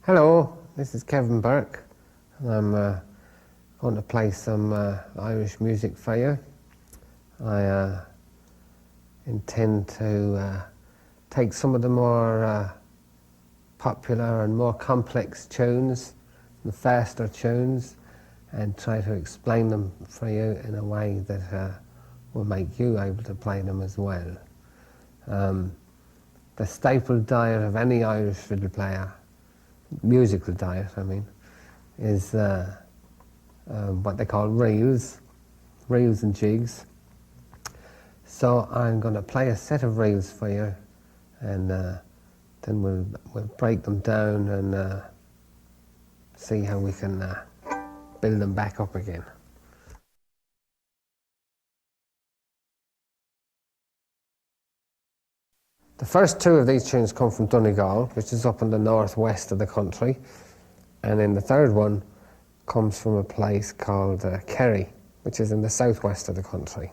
Hello, this is Kevin Burke, and I'm going to play some Irish music for you. I intend to take some of the more popular and more complex tunes, the faster tunes, and try to explain them for you in a way that will make you able to play them as well. The staple diet of any Irish fiddle player, musical diet I mean, is what they call reels and jigs. So I'm going to play a set of reels for you, and then we'll break them down and see how we can build them back up again. The first two of these tunes come from Donegal, which is up in the northwest of the country, and then the third one comes from a place called Kerry, which is in the southwest of the country.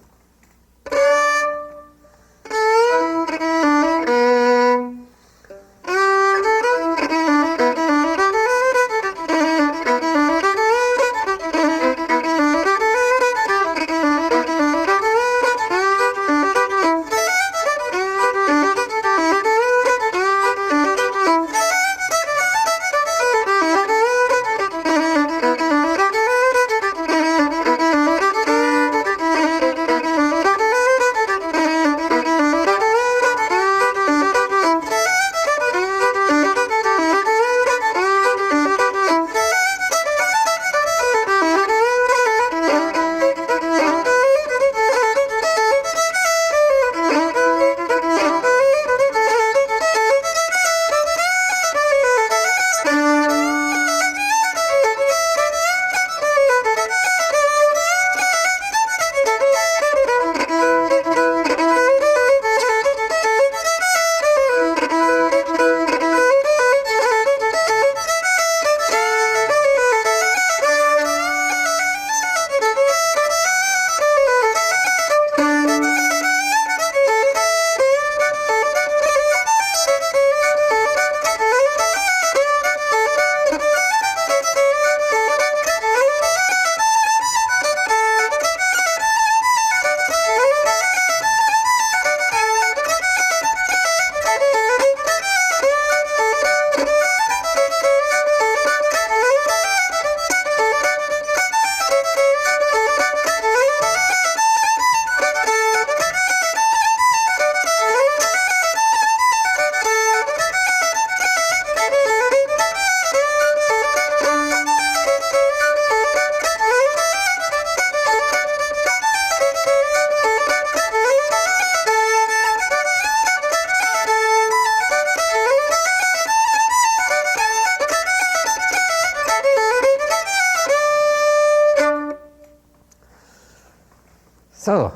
So,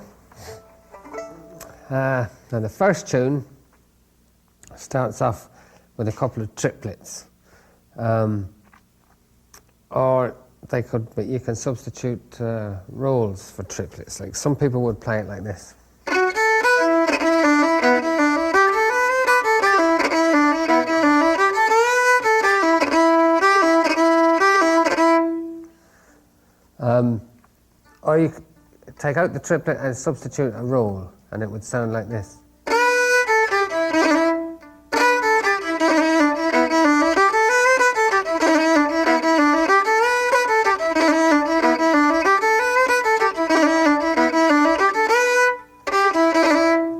now the first tune starts off with a couple of triplets, or you can substitute rolls for triplets. Like some people would play it like this. Or you take out the triplet and substitute a roll, and it would sound like this.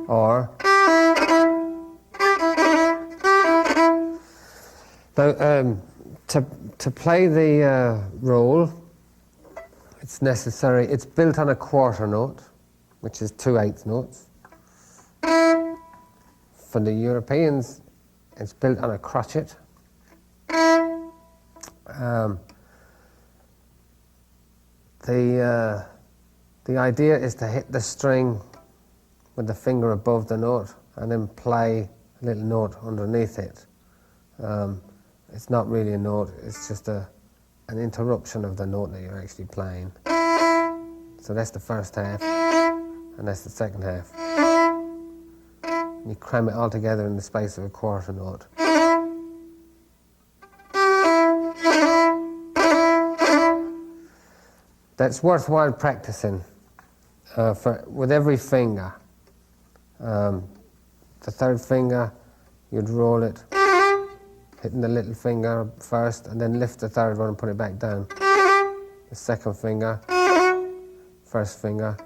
Or to play the roll, it's necessary, it's built on a quarter note, which is 2/8 notes. For the Europeans, it's built on a crotchet. The idea is to hit the string with the finger above the note and then play a little note underneath it. It's not really a note, it's just an interruption of the note that you're actually playing. So that's the first half, and that's the second half. And you cram it all together in the space of a quarter note. that's worthwhile practicing with every finger. The third finger, you'd roll it, hitting the little finger first, and then lift the third one and put it back down. The second finger, first finger.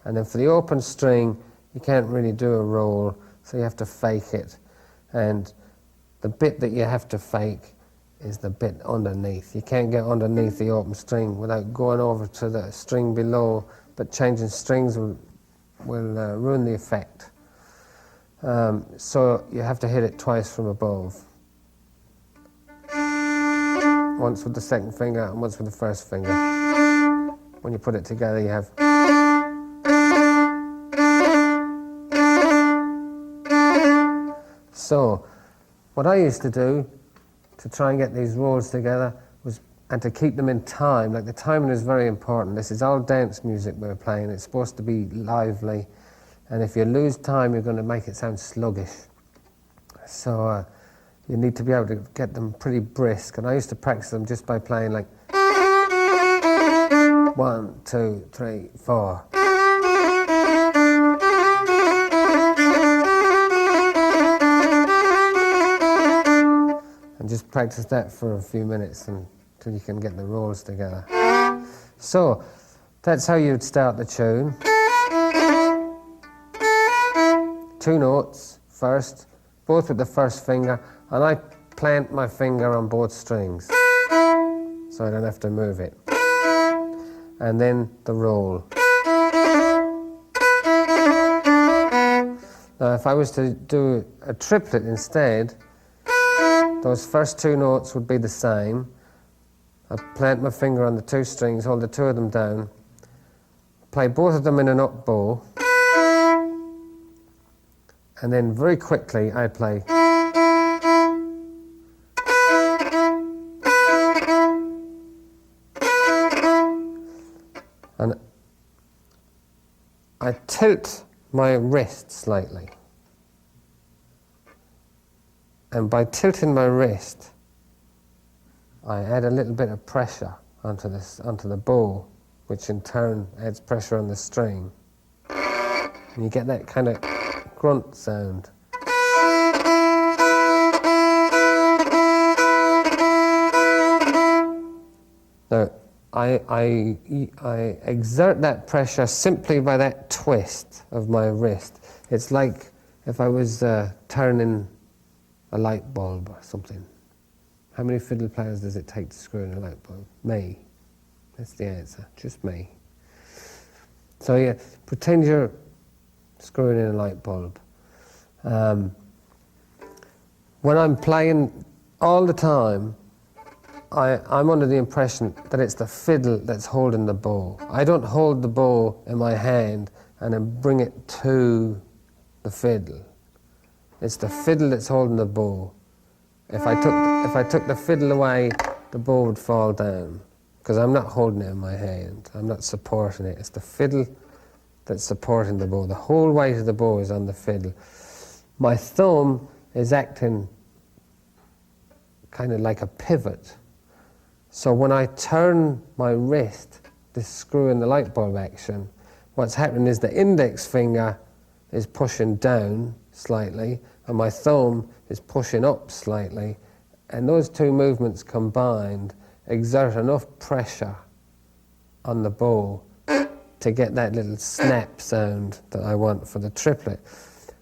And then for the open string, you can't really do a roll, so you have to fake it. And the bit that you have to fake is the bit underneath. You can't get underneath the open string without going over to the string below, but changing strings will ruin the effect. So you have to hit it twice from above. Once with the second finger and once with the first finger. When you put it together, you have. So, what I used to do to try and get these rolls together and to keep them in time, like the timing is very important. This is all dance music we're playing. It's supposed to be lively, and if you lose time, you're going to make it sound sluggish. So you need to be able to get them pretty brisk, and I used to practice them just by playing like 1, 2, 3, 4. And just practice that for a few minutes until you can get the rolls together. So, that's how you'd start the tune. 2 notes first, both with the first finger, and I plant my finger on both strings, so I don't have to move it. And then the roll. Now, if I was to do a triplet instead, those first 2 notes would be the same. I'd plant my finger on the 2 strings, hold the 2 of them down, play both of them in an up bow, and then very quickly I'd play. And I tilt my wrist slightly. And by tilting my wrist, I add a little bit of pressure onto the bow, which in turn adds pressure on the string. And you get that kind of grunt sound. Now, I exert that pressure simply by that twist of my wrist. It's like if I was turning a light bulb or something. How many fiddle players does it take to screw in a light bulb? Me. That's the answer, just me. So yeah, pretend you're screwing in a light bulb. When I'm playing all the time, I'm under the impression that it's the fiddle that's holding the bow. I don't hold the bow in my hand and then bring it to the fiddle. It's the fiddle that's holding the bow. If I took the fiddle away, the bow would fall down, because I'm not holding it in my hand. I'm not supporting it. It's the fiddle that's supporting the bow. The whole weight of the bow is on the fiddle. My thumb is acting kind of like a pivot. So when I turn my wrist, this screw in the light bulb action, what's happening is the index finger is pushing down slightly, and my thumb is pushing up slightly, and those 2 movements combined exert enough pressure on the bow to get that little snap sound that I want for the triplet.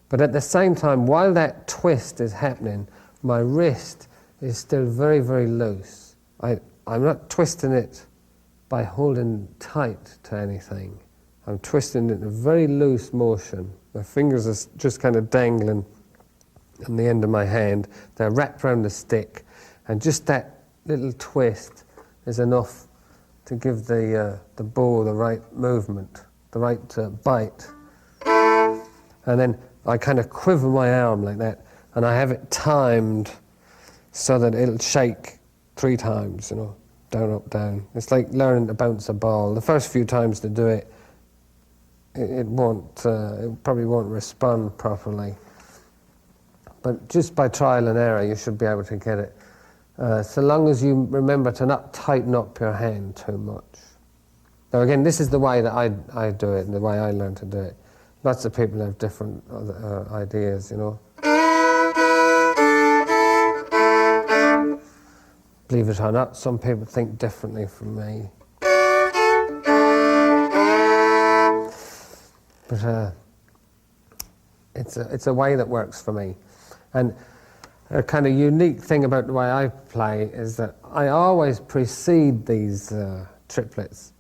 But at the same time, while that twist is happening, my wrist is still very, very loose. I'm not twisting it by holding tight to anything. I'm twisting it in a very loose motion. My fingers are just kind of dangling on the end of my hand. They're wrapped around the stick, and just that little twist is enough to give the bow the right movement, the right bite. And then I kind of quiver my arm like that, and I have it timed so that it'll shake 3 times, down, up, down. It's like learning to bounce a ball. The first few times to do it, it probably won't respond properly. But just by trial and error, you should be able to get it so long as you remember to not tighten up your hand too much. Now again, this is the way that I do it, and the way I learned to do it. Lots of people have different ideas, you know. Believe it or not, some people think differently from me. But it's a way that works for me. And a kind of unique thing about the way I play is that I always precede these triplets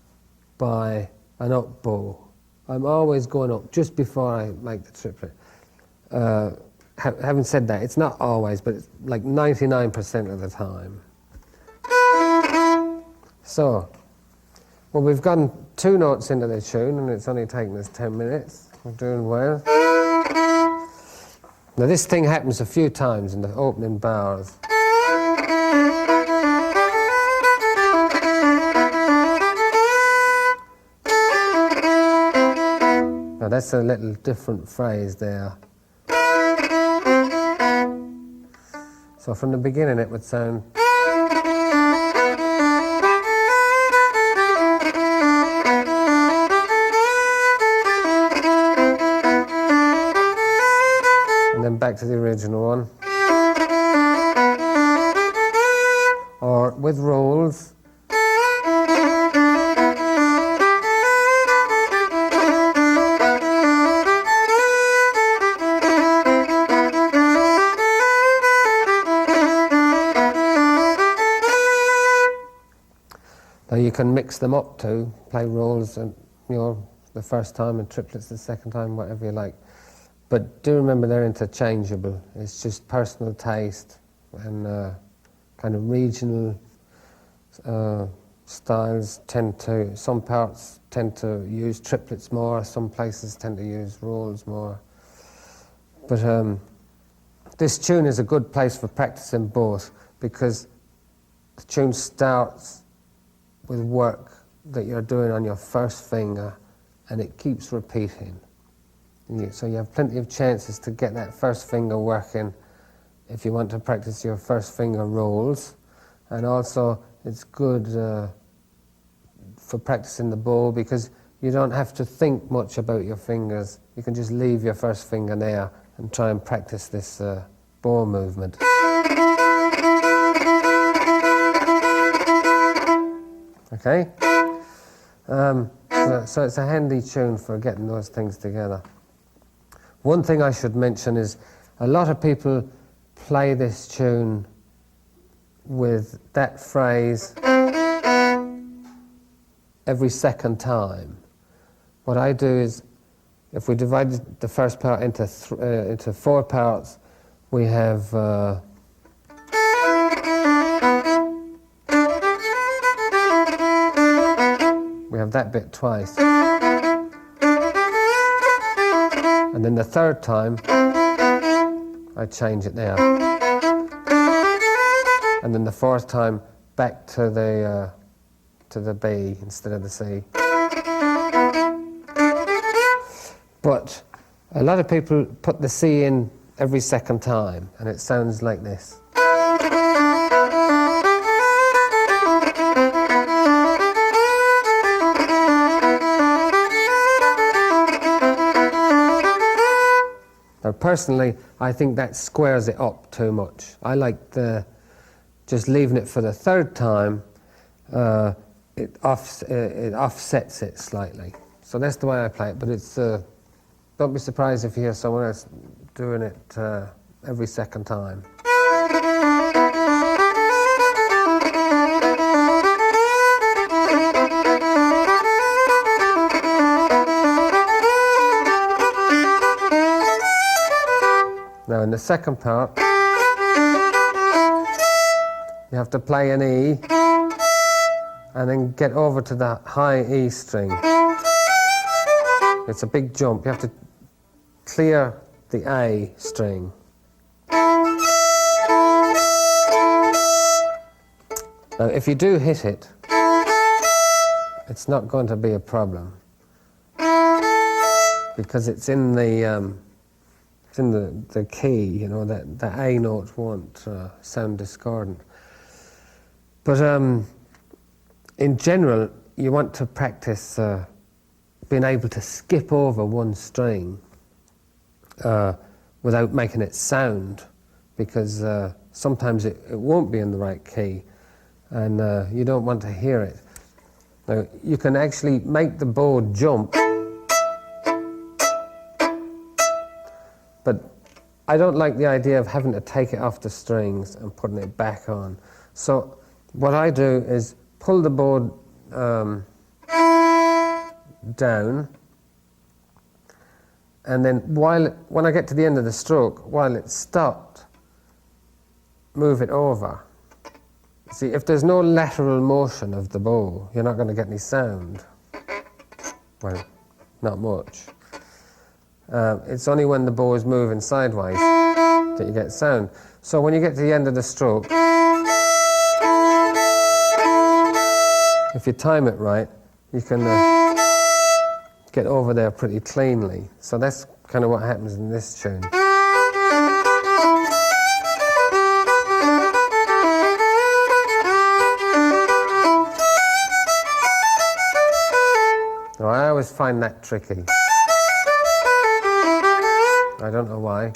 by an up bow. I'm always going up just before I make the triplet. Having said that, it's not always, but it's like 99% of the time. So, well, we've gone 2 notes into the tune and it's only taken us 10 minutes. We're doing well. Now this thing happens a few times in the opening bars. Now that's a little different phrase there. So from the beginning it would sound... and then back to the original one. Or with rolls. Now you can mix them up too, play rolls and, you know, the first time and triplets the second time, whatever you like. But do remember they're interchangeable. It's just personal taste and kind of regional styles some parts tend to use triplets more, some places tend to use rolls more. But this tune is a good place for practicing both, because the tune starts with work that you're doing on your first finger and it keeps repeating. So you have plenty of chances to get that first finger working if you want to practice your first finger rolls. And also it's good for practicing the bow, because you don't have to think much about your fingers. You can just leave your first finger there and try and practice this bow movement. Okay? So it's a handy tune for getting those things together. One thing I should mention is a lot of people play this tune with that phrase every second time. What I do is, if we divide the first part into 4 parts, we have that bit twice. And then the third time, I change it there. And then the fourth time, back to the B instead of the C. But a lot of people put the C in every second time, and it sounds like this. Now personally, I think that squares it up too much. I like just leaving it for the third time. It offsets it slightly. So that's the way I play it. But it's don't be surprised if you hear someone else doing it every second time. Now in the second part, you have to play an E and then get over to the high E string. It's a big jump. You have to clear the A string. Now if you do hit it, it's not going to be a problem, because it's in the key, you know, that the A note won't sound discordant. But in general, you want to practice being able to skip over one string without making it sound, because sometimes it won't be in the right key, and you don't want to hear it. Now, you can actually make the bow jump, but I don't like the idea of having to take it off the strings and putting it back on. So what I do is pull the bow down, and then when I get to the end of the stroke, while it's stopped, move it over. See, if there's no lateral motion of the bow, you're not going to get any sound. Well, not much. It's only when the bow is moving sideways that you get sound. So when you get to the end of the stroke, if you time it right, you can get over there pretty cleanly. So that's kind of what happens in this tune. Now, I always find that tricky. I don't know why.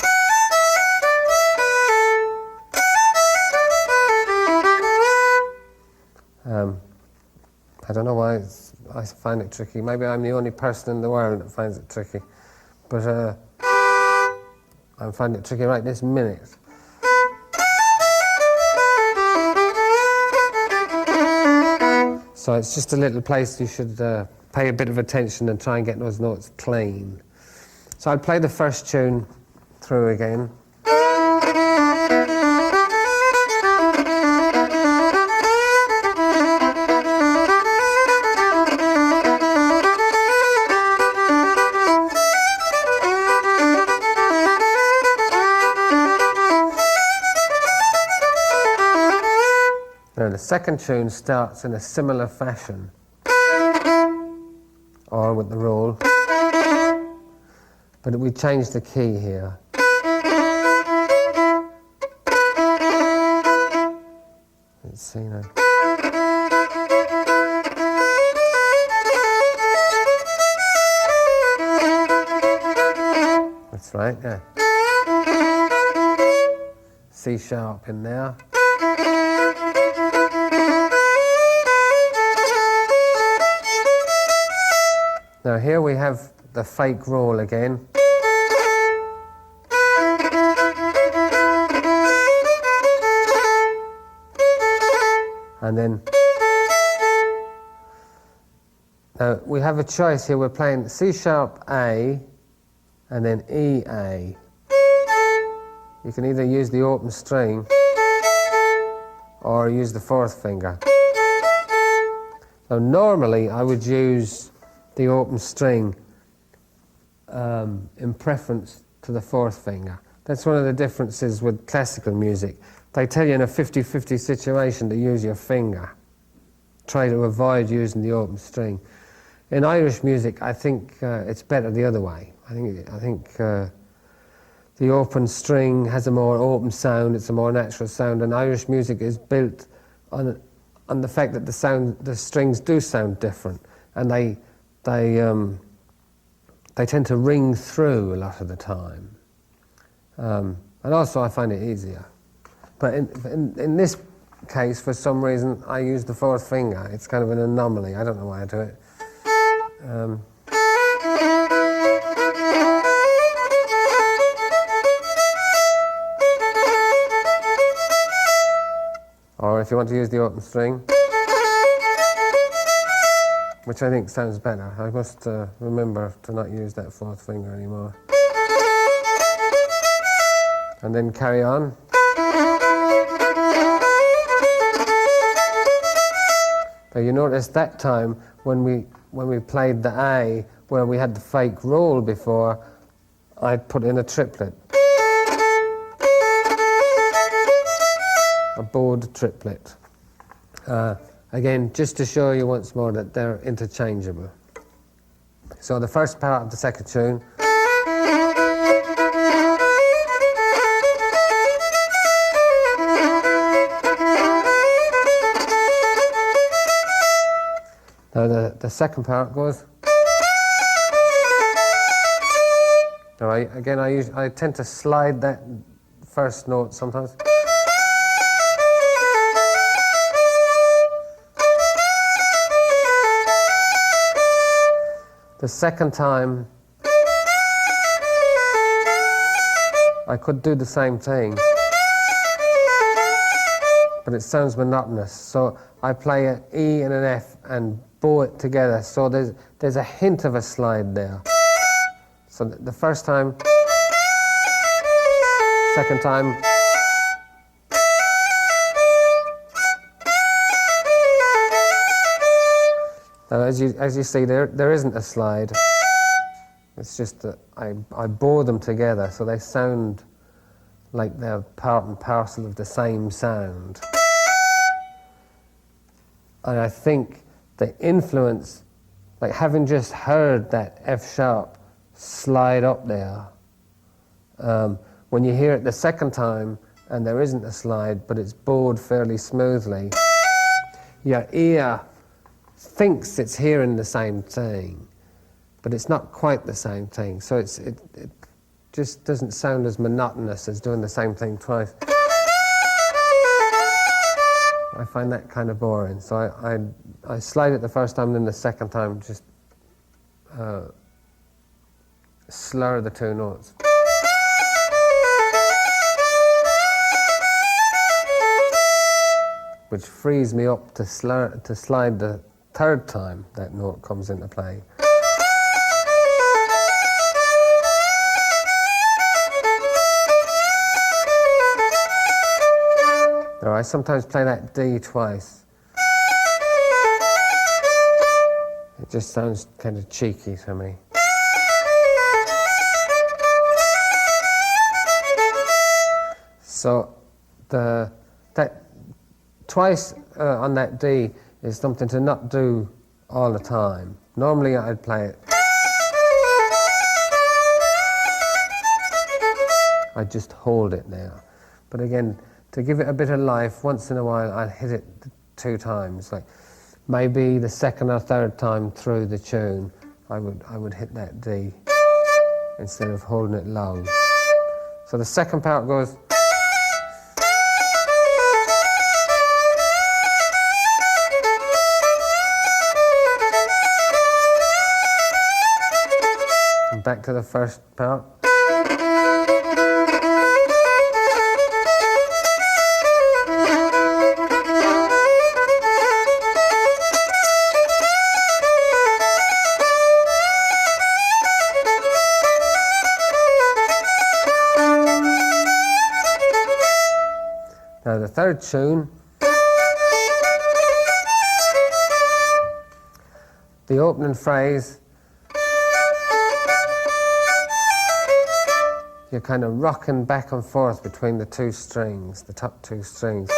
I don't know why I find it tricky. Maybe I'm the only person in the world that finds it tricky. But I find it tricky right this minute. So it's just a little place you should pay a bit of attention and try and get those notes clean. So I'll play the first tune through again. Now the second tune starts in a similar fashion, or with the roll, but we change the key here. Let's see now. That's right, yeah. C sharp in there. Now here we have the fake roll again. And then, now we have a choice here. We're playing C sharp A and then E A. You can either use the open string or use the fourth finger. Now normally I would use the open string in preference to the fourth finger. That's one of the differences with classical music. They tell you in a 50-50 situation to use your finger. Try to avoid using the open string. In Irish music, I think it's better the other way. I think the open string has a more open sound, it's a more natural sound, and Irish music is built on the fact that the strings do sound different, and they tend to ring through a lot of the time. And also I find it easier. But in this case, for some reason, I use the fourth finger. It's kind of an anomaly. I don't know why I do it. Or if you want to use the open string, which I think sounds better. I must remember to not use that fourth finger anymore. And then carry on. Now you notice that time when we played the A, where we had the fake roll before, I put in a triplet. A bowed triplet. Again, just to show you once more that they're interchangeable. So the first part of the second tune. Now the second part goes. Now I tend to slide that first note sometimes. The second time I could do the same thing, but it sounds monotonous. So I play an E and an F and bow it together. So there's a hint of a slide there. So the first time, second time. Now as you see, there isn't a slide. It's just that I bow them together so they sound like they're part and parcel of the same sound. And I think the influence, like having just heard that F sharp slide up there, when you hear it the second time and there isn't a slide but it's bowed fairly smoothly, your ear thinks it's hearing the same thing, but it's not quite the same thing. So it just doesn't sound as monotonous as doing the same thing twice. I find that kind of boring. So I slide it the first time, then the second time just slur the two notes. Which frees me up to slide the third time that note comes into play. Now I sometimes play that D twice. It just sounds kind of cheeky to me. So that twice on that D is something to not do all the time. Normally I'd play it. I'd just hold it there. But again, to give it a bit of life, once in a while I'd hit it 2 times. Like maybe the second or third time through the tune, I would hit that D instead of holding it long. So the second part goes. And back to the first part. Now the third tune, the opening phrase, you're kind of rocking back and forth between the 2 strings, the top 2 strings.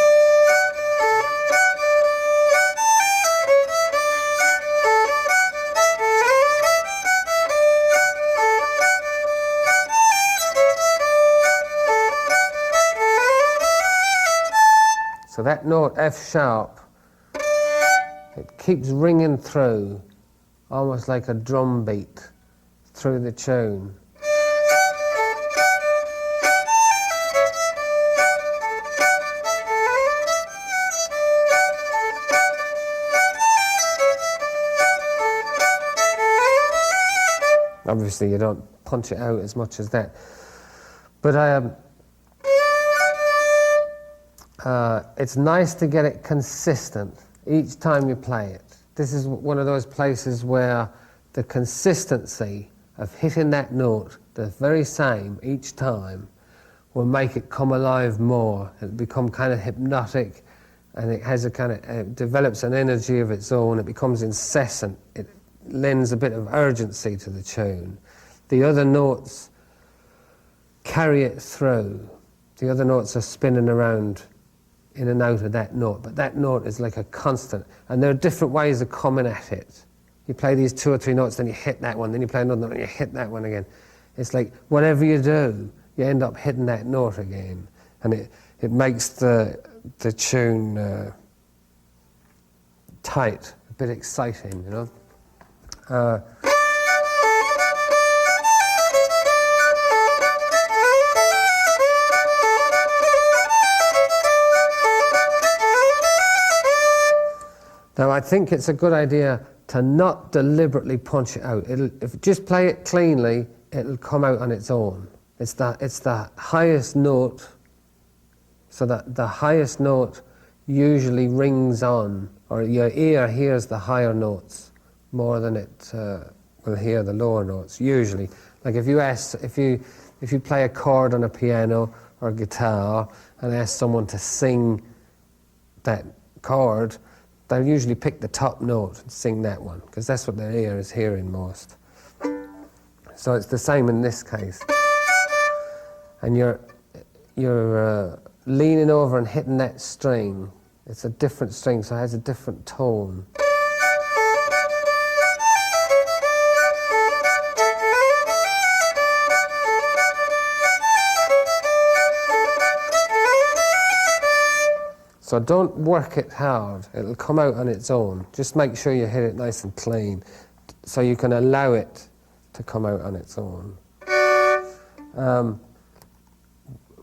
So that note, F sharp, it keeps ringing through, almost like a drum beat through the tune. Obviously you don't punch it out as much as that. But it's nice to get it consistent each time you play it. This is one of those places where the consistency of hitting that note, the very same each time, will make it come alive more. It'll become kind of hypnotic, and it has a kind of, it develops an energy of its own. It becomes incessant. It lends a bit of urgency to the tune. The other notes carry it through. The other notes are spinning around in and out of that note, but that note is like a constant, and there are different ways of coming at it. You play these 2 or 3 notes, then you hit that one, then you play another note, and you hit that one again. It's like whatever you do, you end up hitting that note again, and it makes the tune tight. bit exciting, you know. Uh, Now, I think it's a good idea to not deliberately punch it out. If you just play it cleanly, it'll come out on its own. It's the highest note, so that the highest note usually rings on, or your ear hears the higher notes more than it will hear the lower notes. Usually, like if you play a chord on a piano or a guitar and ask someone to sing that chord, they'll usually pick the top note and sing that one, because that's what their ear is hearing most. So it's the same in this case. And you're leaning over and hitting that string. It's a different string, so it has a different tone. So don't work it hard, it'll come out on its own. Just make sure you hit it nice and clean, so you can allow it to come out on its own.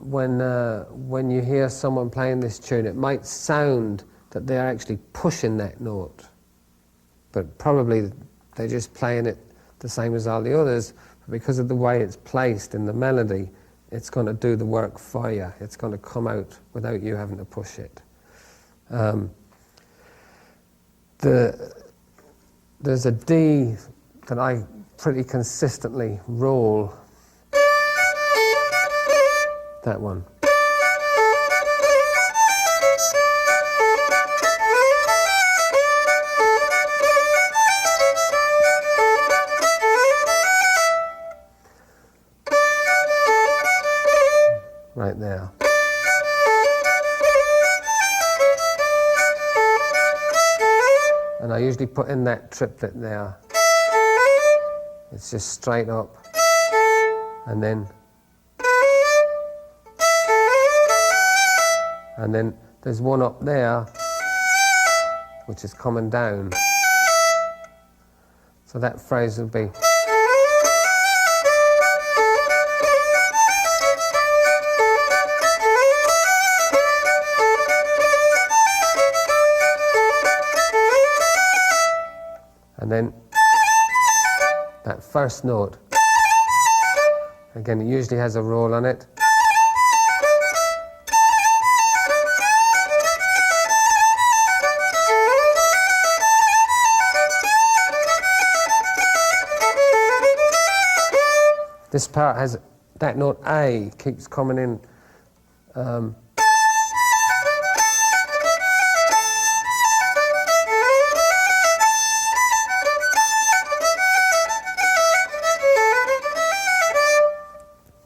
When you hear someone playing this tune, it might sound that they're actually pushing that note, but probably they're just playing it the same as all the others, but because of the way it's placed in the melody, it's going to do the work for you. It's going to come out without you having to push it. There's a D that I pretty consistently roll. That one. Right there. And I usually put in that triplet there. It's just straight up, and then there's one up there which is coming down. So that phrase would be and then that first note, again, it usually has a roll on it. This part has that note A keeps coming in.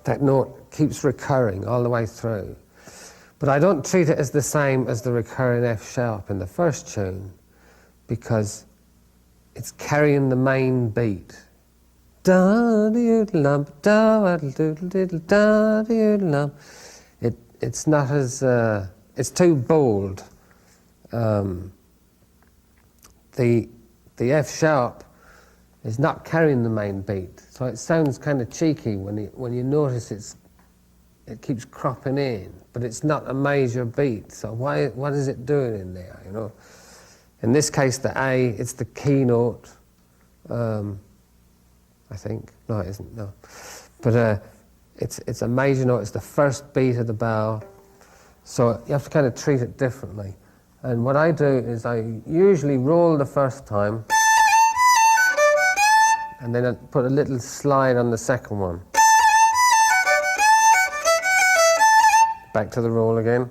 That note keeps recurring all the way through. But I don't treat it as the same as the recurring F sharp in the first tune, because it's carrying the main beat. It's not as, it's too bold. The F sharp is not carrying the main beat, so it sounds kind of cheeky when you notice it keeps cropping in, but it's not a major beat. So what is it doing in there? You know, in this case, the A, it's the key note. I think no, it isn't. No, but it's a major note. It's the first beat of the bow, so you have to kind of treat it differently. And what I do is I usually roll the first time, and then I put a little slide on the second one. Back to the roll again.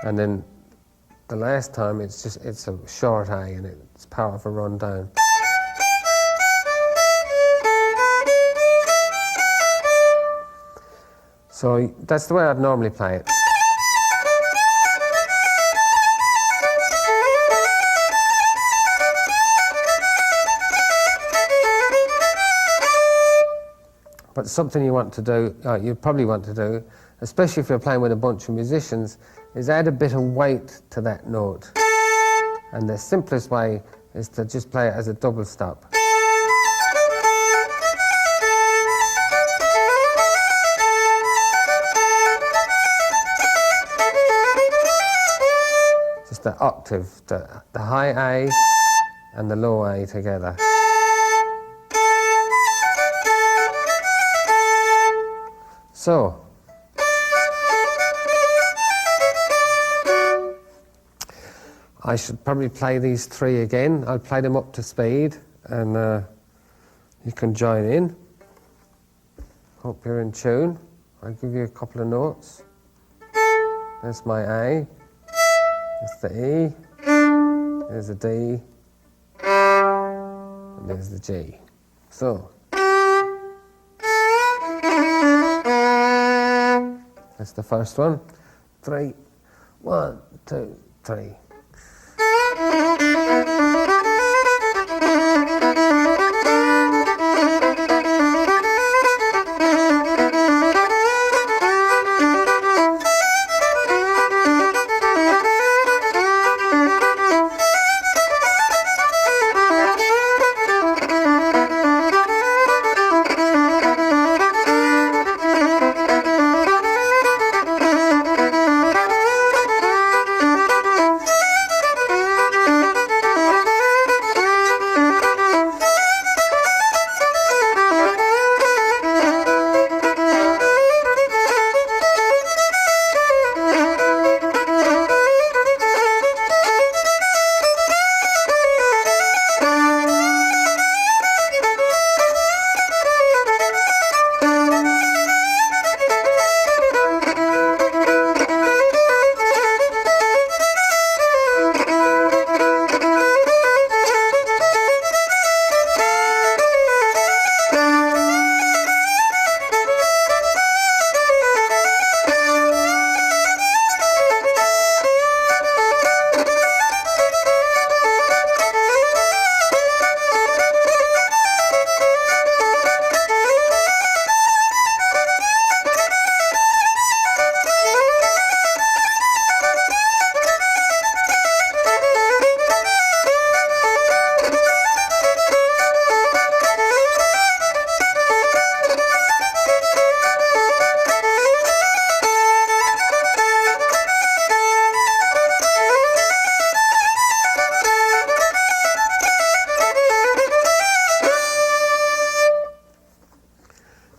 And then the last time it's a short A, and it's part of a run down. So that's the way I'd normally play it. but something you want to do, you probably want to do, especially if you're playing with a bunch of musicians, is add a bit of weight to that note. And the simplest way is to just play it as a double stop. Just the octave, the high A and the low A together. So, I should probably play these three again. I'll play them up to speed and you can join in. Hope you're in tune. I'll give you a couple of notes. There's my A, there's the E, there's the D, and there's the G. So, that's the first one. 3, 1, 2, 3.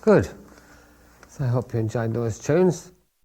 Good. So I hope you enjoyed those tunes.